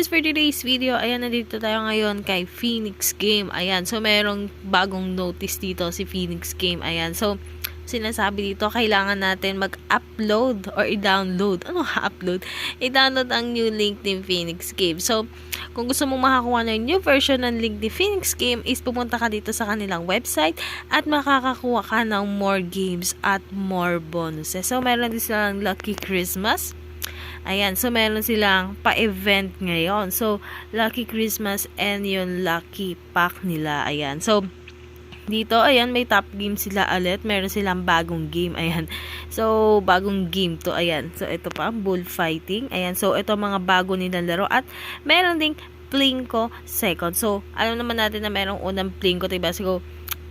Guys, for today's video, ayan, nandito tayo ngayon kay Phoenix Game. Ayan, so merong bagong notice dito si Phoenix Game. Ayan, so sinasabi dito, kailangan natin mag-upload or i-download. Ano upload? I-download ang new link ni Phoenix Game. So, kung gusto mong makakuha ng new version ng link ni Phoenix Game, is pumunta ka dito sa kanilang website at makakakuha ka ng more games at more bonuses. So, meron din silang Lucky Christmas. Ayan, so meron silang pa-event ngayon. So, Lucky Christmas and yung Lucky Pack nila. Ayan, so dito, ayan, may top game sila ulit. Meron silang bagong game. Ayan, so bagong game to. Ayan, so ito pa, bullfighting. Ayan, so ito mga bago nilang laro. At meron ding Plinko second. So, alam naman natin na merong unang Plinko, diba? So,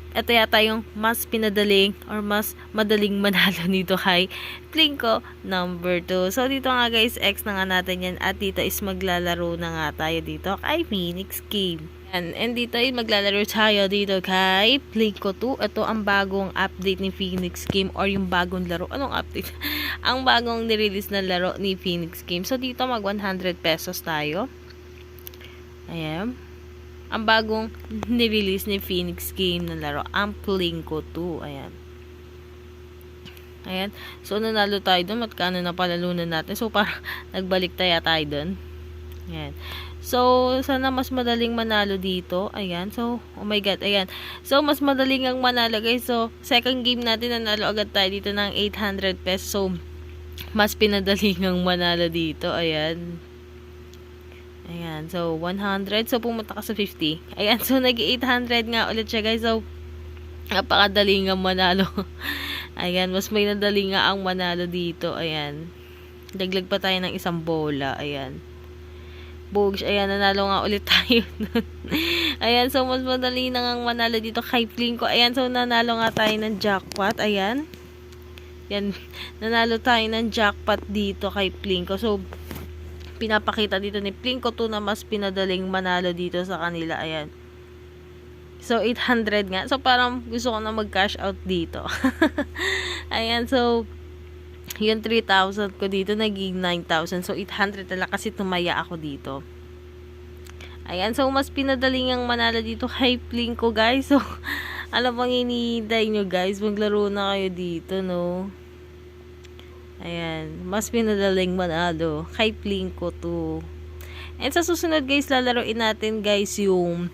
ito yata yung mas pinadaling or mas madaling manalo dito kay Plinko number 2. So, dito nga guys, X na nga natin yan. At dito is maglalaro na nga tayo dito kay Phoenix Game. And dito ay maglalaro tayo dito kay Plinko 2. Ito ang bagong update ni Phoenix Game or yung bagong laro. Anong update? Ang bagong nirelease na laro ni Phoenix Game. So, dito mag 100 pesos tayo. Ayan. Ang bagong nirelease ni Phoenix Game na laro, ang Plinko 2. Ayan. Ayan. So, nanalo tayo doon. Magkano na palalunan natin. So, parang nagbalik tayo doon. Ayan. So, sana mas madaling manalo dito. Ayan. So, oh my God. Ayan. So, mas madaling ang manalo, guys. So, second game natin, nanalo agad tayo dito ng 800 pesos. So, mas pinadaling ang manalo dito. Ayan. Ayan, so 100. So, pumunta ka sa 50. Ayan, so nag-800 nga ulit siya, guys. So, napakadali nga manalo. Ayan, mas may nadali nga ang manalo dito. Ayan. Daglag pa tayo ng isang bola. Ayan. Bogs, ayan, nanalo nga ulit tayo. Ayan, so mas madali na nga manalo dito kay Plinko. Ayan, so nanalo nga tayo ng jackpot. Ayan. Yan, nanalo tayo ng jackpot dito kay Plinko. So, pinapakita dito ni Plinko 2 na mas pinadaling manalo dito sa kanila. Ayan. So, 800 nga. So, parang gusto ko na mag-cash out dito. Ayan. So, yung 3,000 ko dito, naging 9,000. So, 800 na lang kasi tumaya ako dito. Ayan. So, mas pinadaling ang manalo dito kay Plinko, guys. So, alam bang hinihintay nyo, guys? Maglaro na kayo dito, no? Ayan, mas pinadaling manalo kay Plinko 2. And sa susunod, guys, lalaroin natin, guys, yung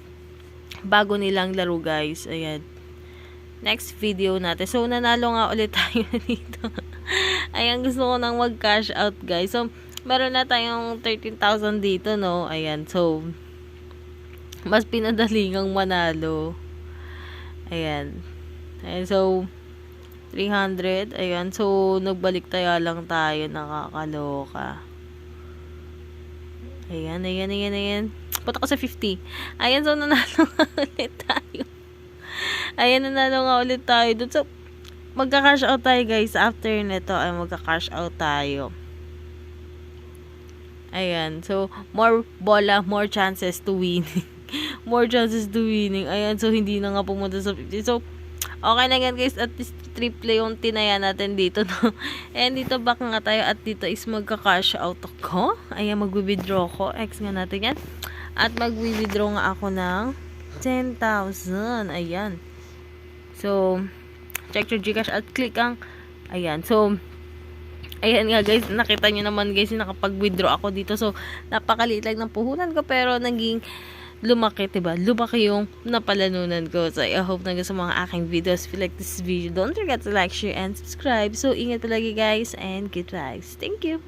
bago nilang laro, guys. Ayan. Next video natin. So, nanalo nga ulit tayo dito. Ayan, gusto ko nang mag-cash out, guys. So, meron na tayong 13,000 dito, no? Ayan, so, mas pinadaling ang manalo. Ayan. Ayan, so, 300. Ayan. So, nagbalik tayo lang tayo. Nakakaloka. Ayan, ayan, ayan, ayan. Punta ko sa 50. Ayan, so, nanalo nga ulit tayo. Ayan, nanalo nga ulit tayo dun. So, magka-cash out tayo, guys. After nito, ay magka-cash out tayo. Ayan. So, more bola, more chances to winning. More chances to winning. Ayan, so, hindi na nga pumunta sa 50. So, okay na yan, guys. At least triple yung tinaya natin dito, no? And dito back nga tayo. At dito is magka-cash out ako. Ayan, mag-withdraw ko. X nga natin yan. At mag-withdraw nga ako ng 10,000. Ayan. So, check your Gcash at click ang ayan. So, ayan nga, guys. Nakita nyo naman, guys, nakapag-withdraw ako dito. So, napakaliit lang ng puhunan ko. Pero, naging lumaki, diba? Lumaki yung napalanunan ko. So, I hope na gusto mga aking videos. If you like this video, don't forget to like, share, and subscribe. So, ingat palagi, guys, and good vibes. Thank you!